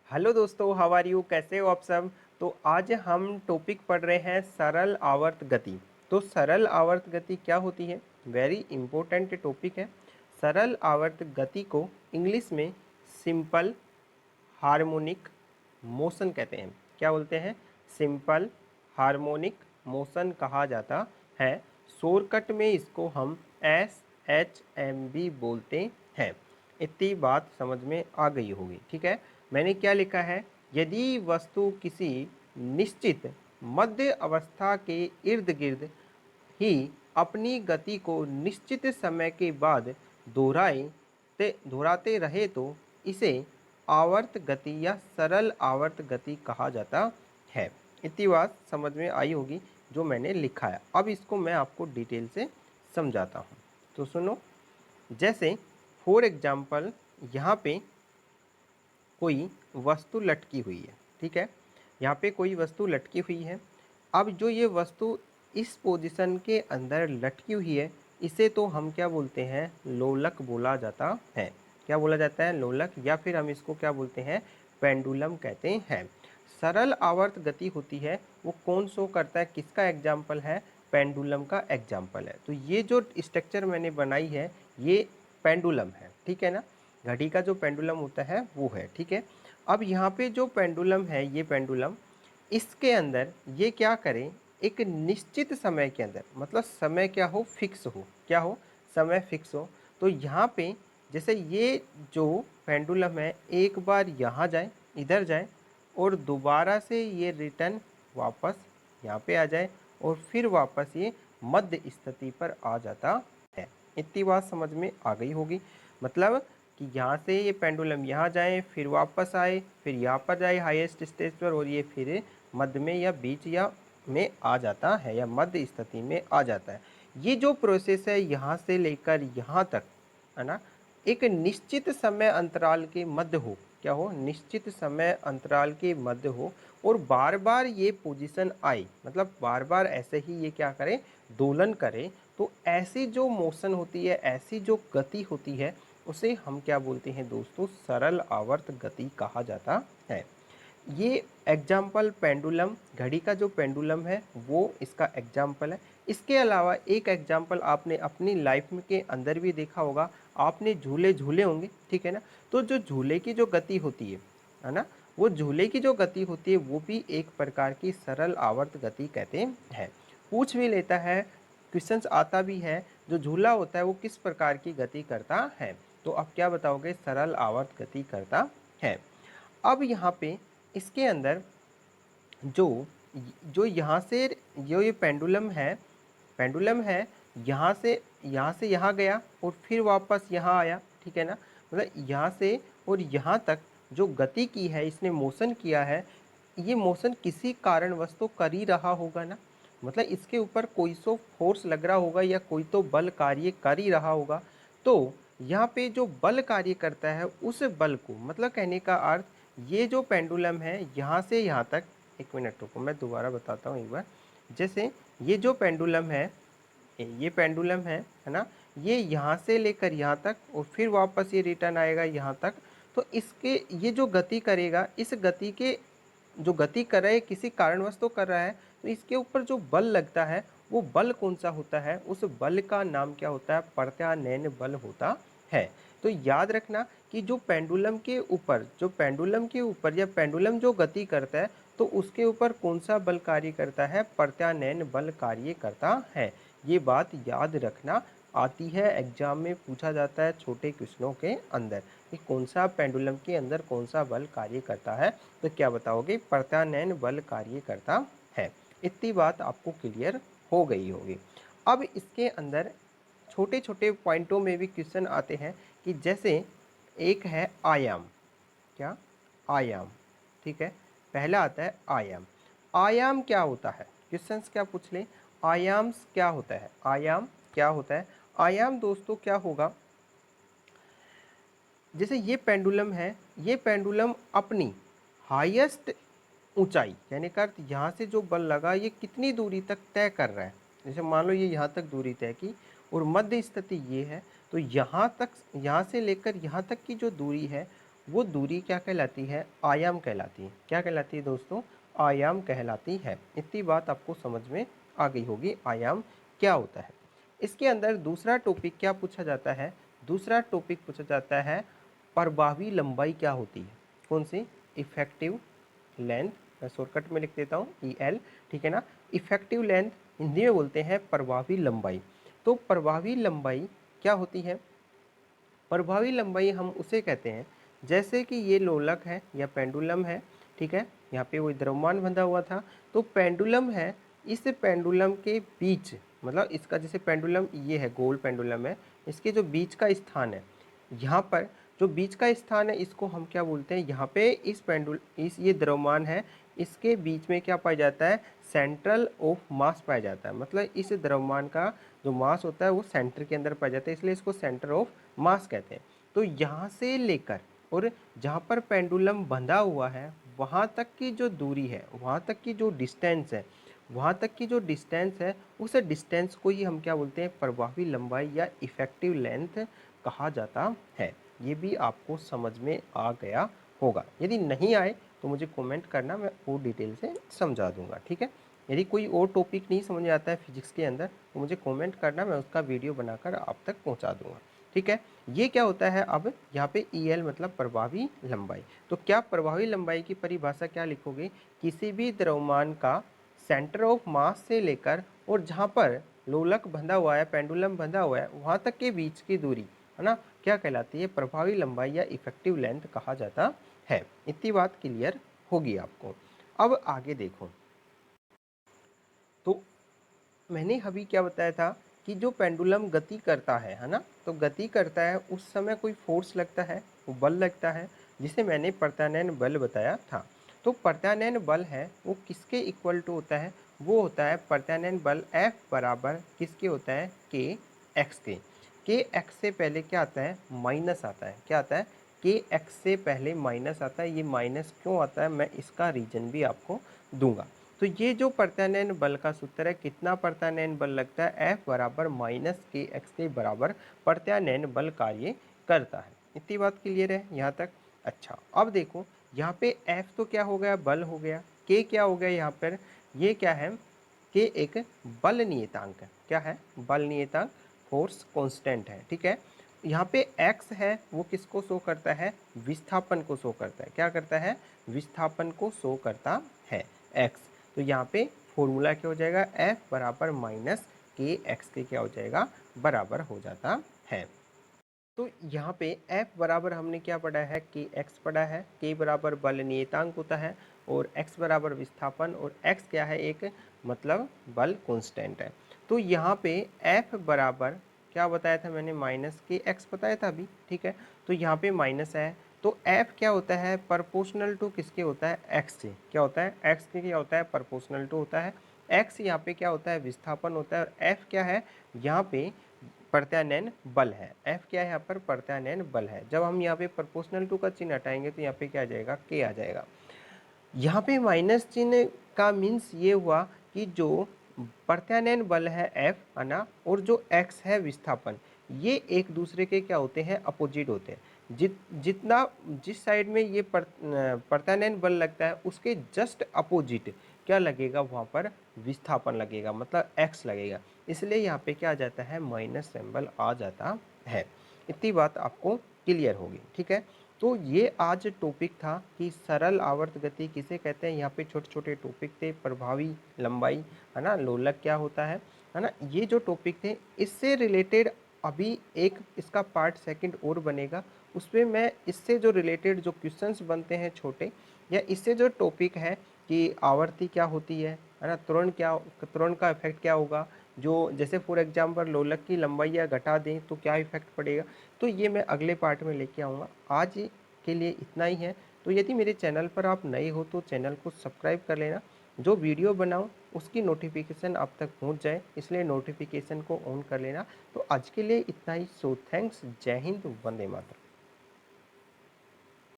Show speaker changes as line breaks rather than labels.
Hello दोस्तों, how are you? कैसे हो आप सब? तो आज हम टॉपिक पढ़ रहे हैं सरल आवर्त गति। तो सरल आवर्त गति क्या होती है? वेरी इंपॉर्टेंट टॉपिक है। सरल आवर्त गति को इंग्लिश में सिंपल हार्मोनिक मोशन कहते हैं। क्या बोलते हैं? सिंपल हार्मोनिक मोशन कहा जाता है। शॉर्टकट में इसको हम SHMB बोलते हैं। इतनी बात समझ में आ गई होगी, ठीक है। मैंने क्या लिखा है? यदि वस्तु किसी निश्चित मध्य अवस्था के इर्द गिर्द ही अपनी गति को निश्चित समय के बाद दोहराते रहे तो इसे आवर्त गति या सरल आवर्त गति कहा जाता है। इतनी बात समझ में आई होगी जो मैंने लिखा है। अब इसको मैं आपको डिटेल से समझाता हूँ। तो सुनो, जैसे फॉर एग्जाम्पल यहाँ पे कोई वस्तु लटकी हुई है, ठीक है। यहाँ पे कोई वस्तु लटकी हुई है। अब जो ये वस्तु इस पोजीशन के अंदर लटकी हुई है, इसे तो हम क्या बोलते हैं? लोलक बोला जाता है। क्या बोला जाता है? लोलक, या फिर हम इसको क्या बोलते हैं? पेंडुलम कहते हैं। सरल आवर्त गति होती है वो कौन शो करता है? किसका एग्जाम्पल है? पेंडुलम का एग्जाम्पल है। तो ये जो स्ट्रक्चर मैंने बनाई है ये पेंडुलम है, ठीक है ना। घड़ी का जो पेंडुलम होता है वो है, ठीक है। अब यहाँ पे जो पेंडुलम है, ये पेंडुलम, इसके अंदर ये क्या करें? एक निश्चित समय के अंदर, मतलब समय क्या हो? फिक्स हो। क्या हो? समय फिक्स हो। तो यहाँ पे जैसे ये जो पेंडुलम है एक बार यहाँ जाए, इधर जाए, और दोबारा से ये रिटर्न वापस यहाँ पे आ जाए, और फिर वापस ये मध्य स्थिति पर आ जाता है। इतनी बात समझ में आ गई होगी। मतलब कि यहाँ से ये पेंडुलम यहाँ जाए, फिर वापस आए, फिर यहाँ पर जाए हाईएस्ट स्टेज पर, और ये फिर मध्य में या बीच या में आ जाता है, या मध्य स्थिति में आ जाता है। ये जो प्रोसेस है यहाँ से लेकर यहाँ तक, है ना, एक निश्चित समय अंतराल के मध्य हो। क्या हो? निश्चित समय अंतराल के मध्य हो, और बार बार ये पोजीशन आए, मतलब बार बार ऐसे ही ये क्या करे? दोलन करे। तो ऐसी जो मोशन होती है, ऐसी जो गति होती है, उसे हम क्या बोलते हैं दोस्तों? सरल आवर्त गति कहा जाता है। ये एग्जाम्पल पेंडुलम, घड़ी का जो पेंडुलम है वो इसका एग्जाम्पल है। इसके अलावा एक एग्जाम्पल आपने अपनी लाइफ में के अंदर भी देखा होगा। आपने झूले झूले होंगे, ठीक है ना। तो जो झूले की जो गति होती है ना, वो झूले की जो गति होती है वो भी एक प्रकार की सरल आवर्त गति कहते हैं। पूछ भी लेता है, क्वेश्चंस आता भी है, जो झूला होता है वो किस प्रकार की गति करता है? तो आप क्या बताओगे? सरल आवर्त गति करता है। अब यहाँ पे इसके अंदर जो जो यहाँ से जो ये पेंडुलम है, यहाँ से यहाँ गया और फिर वापस यहाँ आया, ठीक है ना। मतलब यहाँ से और यहाँ तक जो गति की है, इसने मोशन किया है, ये मोशन किसी कारणवश तो कर ही रहा होगा ना। मतलब इसके ऊपर कोई सो फोर्स लग रहा होगा, या कोई तो बल कार्य कर ही रहा होगा। तो यहाँ पे जो बल कार्य करता है उस बल को, मतलब कहने का अर्थ, ये जो पेंडुलम है यहाँ से यहाँ तक, एक मिनट रुको मैं दोबारा बताता हूँ एक बार। जैसे ये जो पेंडुलम है, ये पेंडुलम है ना, ये यहाँ से लेकर यहाँ तक और फिर वापस ये रिटर्न आएगा यहाँ तक। तो इसके ये जो गति करेगा, इस गति के जो गति कर रहा है किसी कारणवश तो कर रहा है, तो इसके ऊपर जो बल लगता है वो बल कौन सा होता है? उस बल का नाम क्या होता है? प्रत्यानयन बल होता है। तो याद रखना कि जो पेंडुलम के ऊपर या पेंडुलम जो गति करता है, तो उसके ऊपर कौन सा बल कार्य करता है? प्रत्यानयन बल कार्य करता है। ये बात याद रखना, आती है एग्जाम में, पूछा जाता है छोटे क्वेश्चनों के अंदर कि कौन सा पेंडुलम के अंदर कौन सा बल कार्य करता है। तो क्या बताओगे? प्रत्यानयन बल कार्य करता है। इतनी बात आपको क्लियर हो गई होगी। अब इसके अंदर छोटे छोटे पॉइंटों में भी क्वेश्चन आते हैं कि जैसे एक है आयाम। क्या? आयाम, ठीक है। पहला आता है आयाम। आयाम क्या होता है? क्वेश्चंस क्या पूछ ले? आयाम क्या होता है? आयाम क्या होता है? आयाम दोस्तों क्या होगा? जैसे ये पेंडुलम है, ये पेंडुलम अपनी हाईएस्ट ऊंचाई, यानी का अर्थ यहाँ से जो बल लगा ये कितनी दूरी तक तय कर रहा है। जैसे मान लो ये यहाँ तक दूरी तय की और मध्य स्थिति ये है, तो यहाँ तक, यहाँ से लेकर यहाँ तक की जो दूरी है वो दूरी क्या कहलाती है? आयाम कहलाती है। क्या कहलाती है दोस्तों? आयाम कहलाती है। इतनी बात आपको समझ में आ गई होगी, आयाम क्या होता है। इसके अंदर दूसरा टॉपिक क्या पूछा जाता है? दूसरा टॉपिक पूछा जाता है प्रभावी लंबाई क्या होती है? कौन सी? Effective length. मैं शॉर्टकट में लिख देता हूँ EL, ठीक है ना। इफेक्टिव लेंथ हिंदी में बोलते हैं प्रभावी लंबाई। तो प्रभावी लंबाई क्या होती है? प्रभावी लंबाई हम उसे कहते हैं जैसे कि ये लोलक है या पेंडुलम है, ठीक है। यहाँ पे वो द्रव्यमान बंधा हुआ था, तो पेंडुलम है, इस पेंडुलम के बीच, मतलब इसका जैसे पेंडुलम ये है, गोल पेंडुलम है, इसके जो बीच का स्थान है, यहाँ पर जो बीच का स्थान है इसको हम क्या बोलते हैं? यहाँ पे इस ये द्रव्यमान है, इसके बीच में क्या पाया जाता है? सेंट्रल ऑफ मास पाया जाता है। मतलब इस द्रव्यमान का जो मास होता है वो सेंटर के अंदर पाया जाता है, इसलिए इसको सेंटर ऑफ मास कहते हैं। तो यहाँ से लेकर और जहाँ पर पेंडुलम बंधा हुआ है वहाँ तक की जो दूरी है, वहाँ तक की जो डिस्टेंस है, वहाँ तक की जो डिस्टेंस है, उस डिस्टेंस को ही हम क्या बोलते हैं? प्रभावी लंबाई या इफेक्टिव लेंथ कहा जाता है। ये भी आपको समझ में आ गया होगा। यदि नहीं आए तो मुझे कमेंट करना, मैं और डिटेल से समझा दूंगा, ठीक है। यदि कोई और टॉपिक नहीं समझ में आता है फिजिक्स के अंदर तो मुझे कमेंट करना, मैं उसका वीडियो बनाकर आप तक पहुंचा दूंगा, ठीक है। ये क्या होता है? अब यहाँ पे EL मतलब प्रभावी लंबाई। तो क्या प्रभावी लंबाई की परिभाषा क्या लिखोगे? किसी भी द्रव्यमान का सेंटर ऑफ मास से लेकर और जहाँ पर लोलक बंधा हुआ है, पेंडुलम बंधा हुआ है, वहाँ तक के बीच की दूरी, है ना, क्या कहलाती है? प्रभावी लंबाई या इफेक्टिव लेंथ कहा जाता है। इतनी बात क्लियर होगी आपको। अब आगे देखो, तो मैंने अभी क्या बताया था कि जो पेंडुलम गति करता है ना, तो गति करता है उस समय कोई फोर्स लगता है, वो बल लगता है, जिसे मैंने प्रत्यानयन बल बताया था। तो प्रत्यानयन बल है वो किसके इक्वल टू होता है? वो होता है प्रत्यानयन बल F बराबर किसके होता है? KX के। KX से पहले क्या आता है? माइनस आता है। क्या आता है? KX से पहले माइनस आता है। ये माइनस क्यों आता है मैं इसका रीजन भी आपको दूंगा। तो ये जो प्रत्यानयन बल का सूत्र है, कितना प्रत्यानयन बल लगता है? F बराबर माइनस KX के बराबर प्रत्यानयन बल कार्य करता है। इतनी बात क्लियर है यहाँ तक? अच्छा, अब देखो यहाँ पे F तो क्या हो गया? बल हो गया। K क्या हो गया यहाँ पर? ये क्या है? K एक बल नियतांक है। क्या है? बल नियतांक, फोर्स कांस्टेंट है, ठीक है। यहाँ पे x है वो किसको शो करता है? विस्थापन को शो करता है। क्या करता है? विस्थापन को शो करता है x। तो यहाँ पे फॉर्मूला क्या हो जाएगा? F बराबर माइनस KX के क्या हो जाएगा? बराबर हो जाता है। तो यहाँ पे F बराबर हमने क्या पढ़ा है? KX पढ़ा है। K बराबर बल नियतांक होता है और X बराबर विस्थापन, और X क्या है? एक मतलब बल कांस्टेंट है। तो यहाँ पे F बराबर क्या बताया था मैंने? माइनस KX बताया था अभी, ठीक है। तो यहाँ पे माइनस है, तो F क्या होता है? प्रोपोर्शनल टू किसके होता है? X से। क्या होता है? X के क्या होता है? प्रोपोर्शनल टू होता है। X यहाँ पे क्या होता है? विस्थापन होता है। और F क्या है? यहाँ पे प्रत्यानयन बल है। F क्या है यहाँ पर? प्रत्यानयन बल है। जब हम यहाँ पे प्रोपोर्शनल टू का चिन्ह हटाएंगे तो यहाँ पे क्या आ जाएगा? K आ जाएगा। यहाँ पे माइनस चिन्ह का मीन्स ये हुआ कि जो प्रत्यानयन बल है F, है ना, और जो X है विस्थापन, ये एक दूसरे के क्या होते हैं? अपोजिट होते हैं। जितना जिस साइड में ये प्रत्यानयन बल लगता है उसके जस्ट अपोजिट क्या लगेगा? वहाँ पर विस्थापन लगेगा, मतलब X लगेगा। इसलिए यहाँ पे क्या आ जाता है? माइनस सिंबल आ जाता है। इतनी बात आपको क्लियर होगी, ठीक है। तो ये आज टॉपिक था कि सरल आवर्त गति किसे कहते हैं। यहाँ पे छोटे छोटे टॉपिक थे, प्रभावी लंबाई, है ना, लोलक क्या होता है ना, ये जो टॉपिक थे इससे रिलेटेड अभी एक इसका पार्ट सेकंड और बनेगा। उसमें मैं इससे जो रिलेटेड जो क्वेश्चंस बनते हैं छोटे, या इससे जो टॉपिक है कि आवर्ती क्या होती है ना, त्वरण का इफेक्ट क्या होगा, जो जैसे फॉर एग्जांपल लोलक की लंबाई या घटा दें तो क्या इफेक्ट पड़ेगा, तो ये मैं अगले पार्ट में लेके आऊँगा। आज के लिए इतना ही है। तो यदि मेरे चैनल पर आप नए हो तो चैनल को सब्सक्राइब कर लेना, जो वीडियो बनाऊँ उसकी नोटिफिकेशन आप तक पहुँच जाए, इसलिए नोटिफिकेशन को ऑन कर लेना। तो आज के लिए इतना ही। सो थैंक्स, जय हिंद, वंदे मातरम।